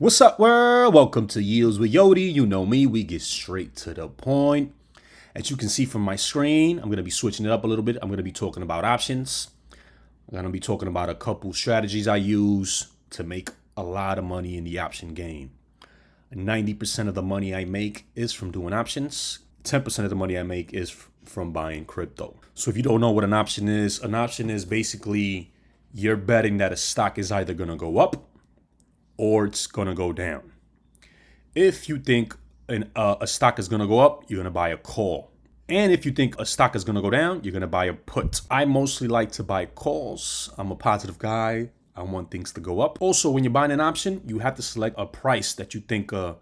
What's up, world? Welcome to Yields with Yodi. You know me, we get straight to the point. As you can see from my screen, I'm going to be switching it up a little bit. I'm going to be talking about options. I'm going to be talking about a couple strategies I use to make a lot of money in the option game. 90% of the money I make is from doing options. 10% of the money I make is from buying crypto. So if you don't know what an option is basically you're betting that a stock is either going to go up or it's going to go down. If you think a stock is going to go up, you're going to buy a call. And if you think a stock is going to go down, you're going to buy a put. I mostly like to buy calls. I'm a positive guy. I want things to go up. Also, when you're buying an option, you have to select a price that you think the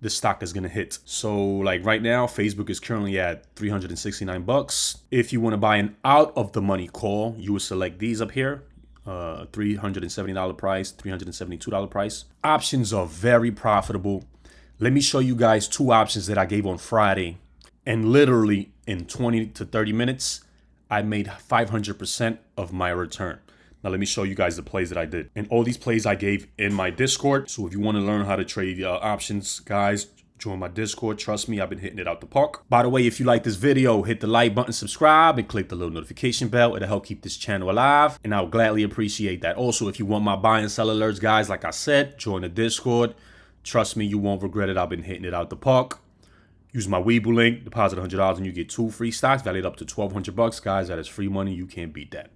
stock is going to hit. So like right now, Facebook is currently at $369. If you want to buy an out of the money call, you would select these up here. $370 price, $372 price. Options are very profitable. Let me show you guys two options that I gave on Friday. And literally in 20 to 30 minutes, I made 500% of my return. Now let me show you guys the plays that I did. And all these plays I gave in my Discord. So if you want to learn how to trade options, guys, join my Discord. Trust me, I've been hitting it out the park. By the way, if you like this video, hit the like button, subscribe, and click the little notification bell. It'll help keep this channel alive, and I'll gladly appreciate that. Also, if you want my buy and sell alerts, guys, like I said, join the Discord. Trust me, you won't regret it. I've been hitting it out the park. Use my Weeble link, deposit $100, and you get 2 free stocks valued up to $1,200. Guys, that is free money. You can't beat that.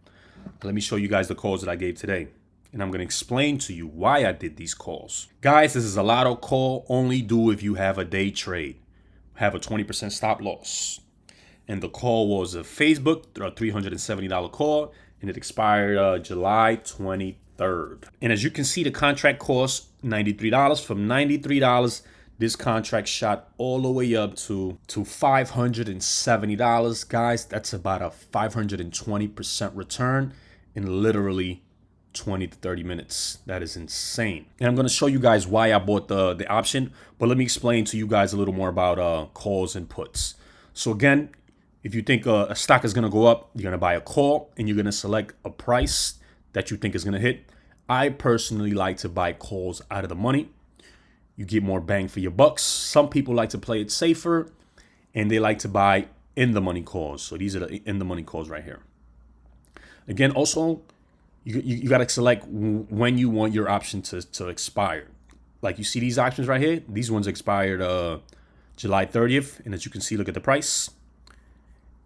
Let me show you guys the calls that I gave today. And I'm going to explain to you why I did these calls. Guys, this is a lotto call. Only do if you have a day trade. Have a 20% stop loss. And the call was a Facebook, a $370 call. And it expired July 23rd. And as you can see, the contract cost $93. From $93, this contract shot all the way up to $570. Guys, that's about a 520% return in literally 20 to 30 minutes. That is insane. And I'm going to show you guys why I bought the option, but let me explain to you guys a little more about calls and puts. So again, if you think a stock is going to go up, you're going to buy a call and you're going to select a price that you think is going to hit. I personally like to buy calls out of the money. You get more bang for your bucks. Some people like to play it safer and they like to buy in the money calls. So these are the in the money calls right here. Again, also, you got to select when you want your option to expire. Like you see these options right here. These ones expired July 30th. And as you can see, look at the price.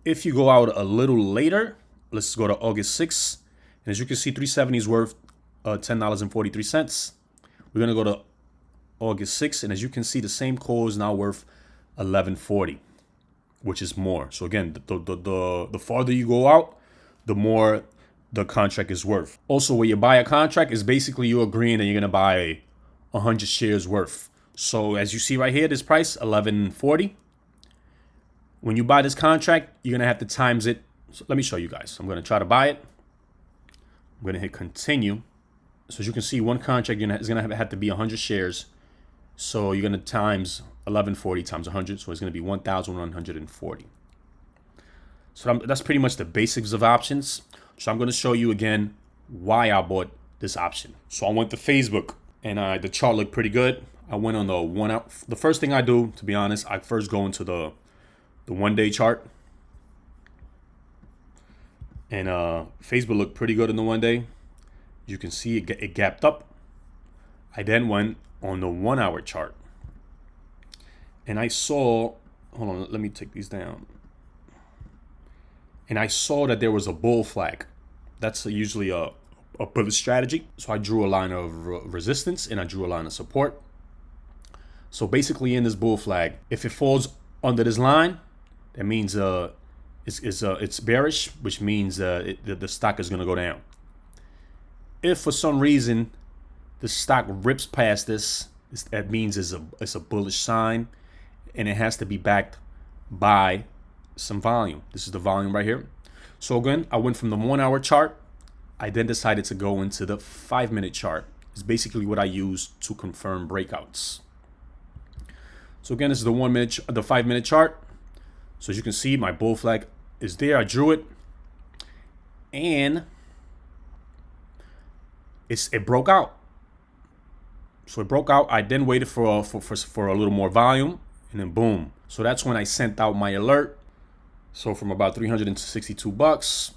If you go out a little later, let's go to August 6th. And as you can see, 370 is worth $10.43. We're going to go to August 6th. And as you can see, the same call is now worth $11.40, which is more. So again, the farther you go out, the more the contract is worth. Also, when you buy a contract, is basically you agreeing that you're gonna buy 100 shares worth. So as you see right here, this price $11.40. When you buy this contract, you're gonna have to times it. So let me show you guys. I'm gonna try to buy it. I'm gonna hit continue. So as you can see, one contract is gonna have to be 100 shares. So you're gonna times $11.40 times 100. So it's gonna be 1,140. So that's pretty much the basics of options. So I'm going to show you again why I bought this option. So I went to Facebook and the chart looked pretty good. I went on the 1 hour. The first thing I do, to be honest, I first go into the 1 day chart. And Facebook looked pretty good in the 1 day. You can see it gapped up. I then went on the 1 hour chart. And I saw, hold on, let me take these down. And I saw that there was a bull flag. That's usually a bullish strategy. So I drew a line of resistance and I drew a line of support. So basically in this bull flag, if it falls under this line, that means it's bearish, which means the stock is going to go down. If for some reason the stock rips past this, that means it's a bullish sign, and it has to be backed by some volume. This is the volume right here. So again, I went from the 1 hour chart. I then decided to go into the 5-minute chart. It's basically what I use to confirm breakouts. So again, this is the 5-minute chart. So as you can see, my bull flag is there. I drew it, and it broke out. So it broke out. I then waited for a little more volume, and then boom. So that's when I sent out my alert. So from about 362 bucks,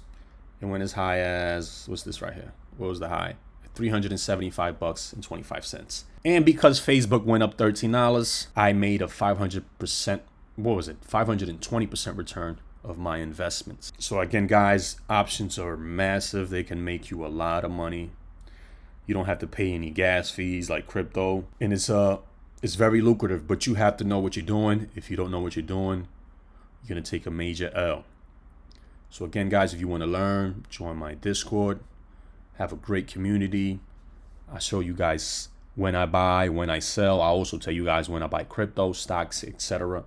it went as high as, what's this right here? What was the high? 375 bucks and 25 cents. And because Facebook went up $13, I made a 500%, what was it? 520% return of my investments. So again, guys, options are massive. They can make you a lot of money. You don't have to pay any gas fees like crypto. And it's very lucrative, but you have to know what you're doing. If you don't know what you're doing, you're gonna take a major L. So again, guys, if you want to learn, join my Discord. Have a great community. I show you guys when I buy, when I sell. I also tell you guys when I buy crypto, stocks, etc.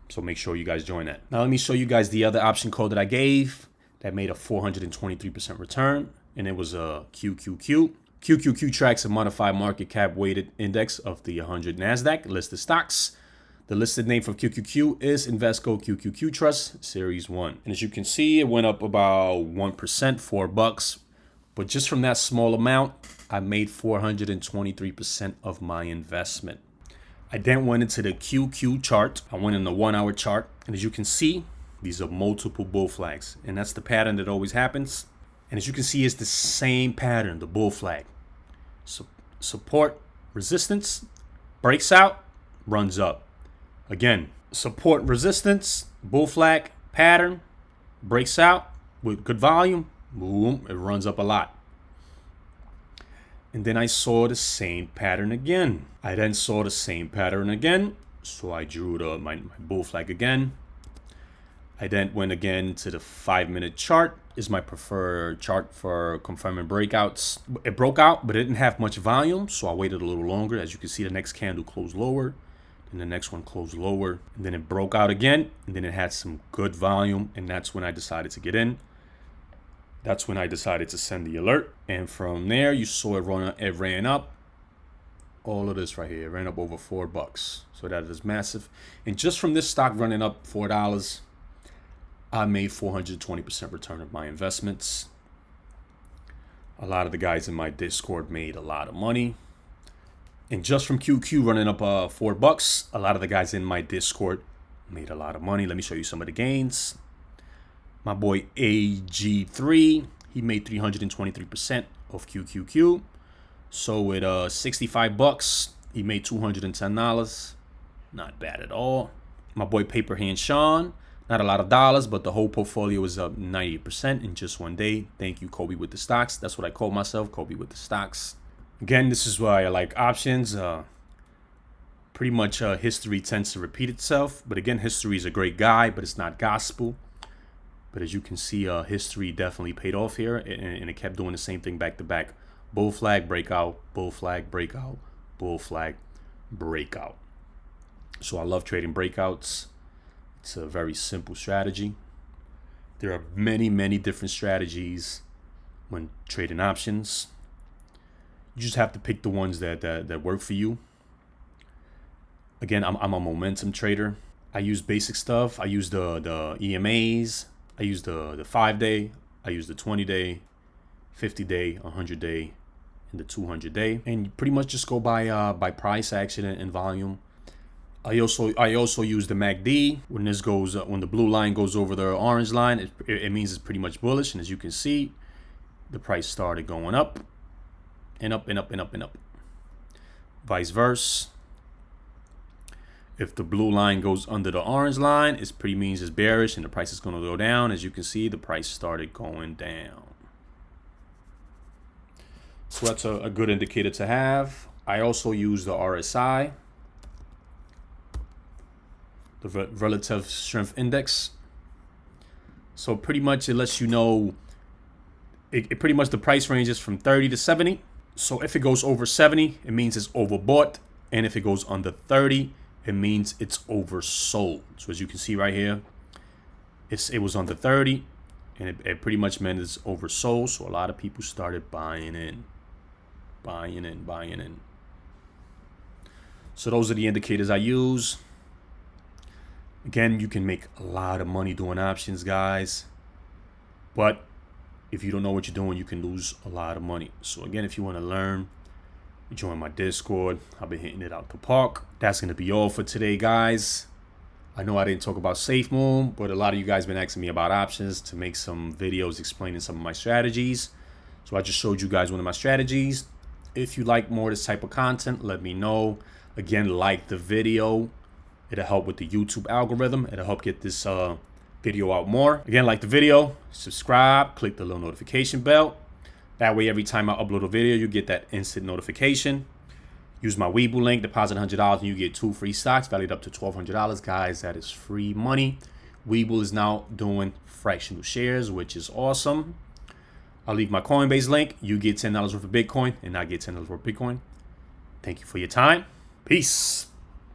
So make sure you guys join that. Now let me show you guys the other option code that I gave that made a 423% return, and it was a KuCoin. KuCoin tracks a modified market cap weighted index of the 100 NASDAQ listed stocks. The listed name for KuCoin is Invesco KuCoin Trust Series 1. And as you can see, it went up about 1%, $4. But just from that small amount, I made 423% of my investment. I then went into the KuCoin chart. I went in the 1 hour chart. And as you can see, these are multiple bull flags. And that's the pattern that always happens. And as you can see, it's the same pattern, the bull flag. Support, resistance, breaks out, runs up. Again, support, resistance, bull flag, pattern, breaks out with good volume, boom, it runs up a lot. And then I saw the same pattern again. I then saw the same pattern again, so I drew my bull flag again. I then went again to the 5-minute chart. Is my preferred chart for confirming breakouts. It broke out, but it didn't have much volume, so I waited a little longer. As you can see, the next candle closed lower, and the next one closed lower, and then it broke out again, and then it had some good volume, and that's when I decided to get in. That's when I decided to send the alert, and from there you saw it ran up. All of this right here, it ran up over $4, so that is massive. And just from this stock running up $4, I made 420% return of my investments. A lot of the guys in my Discord made a lot of money. And just from KuCoin running up $4, a lot of the guys in my Discord made a lot of money. Let me show you some of the gains. My boy AG3, he made 323% of KuCoin. So with $65, he made $210. Not bad at all. My boy Paper Hand Sean, not a lot of dollars, but the whole portfolio is up 90% in just one day. Thank you, Kobe with the stocks. That's what I call myself, Kobe with the stocks. Again, this is why I like options. Pretty much history tends to repeat itself. But again, history is a great guide, but it's not gospel. But as you can see, history definitely paid off here, and it kept doing the same thing back to back. Bull flag, breakout, bull flag, breakout, bull flag, breakout. So I love trading breakouts. It's a very simple strategy. There are many, many different strategies when trading options. You just have to pick the ones that work for you. Again, I'm a momentum trader. I use basic stuff. I use the EMAs. I use the 5-day. I use the 20-day, 50-day, 100-day, and the 200-day. And you pretty much just go by price action and volume. I also use the MACD. When this goes when the blue line goes over the orange line, it means it's pretty much bullish. And as you can see, the price started going up and up and up and up and up. Vice versa. If the blue line goes under the orange line, it pretty means it's bearish and the price is going to go down. As you can see, the price started going down. So that's a good indicator to have. I also use the RSI, the Relative Strength Index. So pretty much it lets you know, it pretty much the price ranges from 30 to 70. So if it goes over 70, it means it's overbought. And if it goes under 30, it means it's oversold. So as you can see right here, it was under 30, and it pretty much meant it's oversold. So a lot of people started buying in. So those are the indicators I use. Again, you can make a lot of money doing options, guys. But if you don't know what you're doing, you can lose a lot of money. So again, if you want to learn, Join my Discord. I've been hitting it out the park. That's going to be all for today, guys. I know I didn't talk about Safemoon, but a lot of you guys been asking me about options to make some videos explaining some of my strategies. So I just showed you guys one of my strategies. If you like more of this type of content, let me know. Again, like the video. It'll help with the YouTube algorithm. It'll help get this video out more. Again, like the video, subscribe, click the little notification bell. That way, every time I upload a video, you get that instant notification. Use my Webull link, deposit $100, and you get 2 free stocks valued up to $1,200. Guys, that is free money. Webull is now doing fractional shares, which is awesome. I'll leave my Coinbase link. You get $10 worth of Bitcoin, and I get $10 worth of Bitcoin. Thank you for your time. Peace.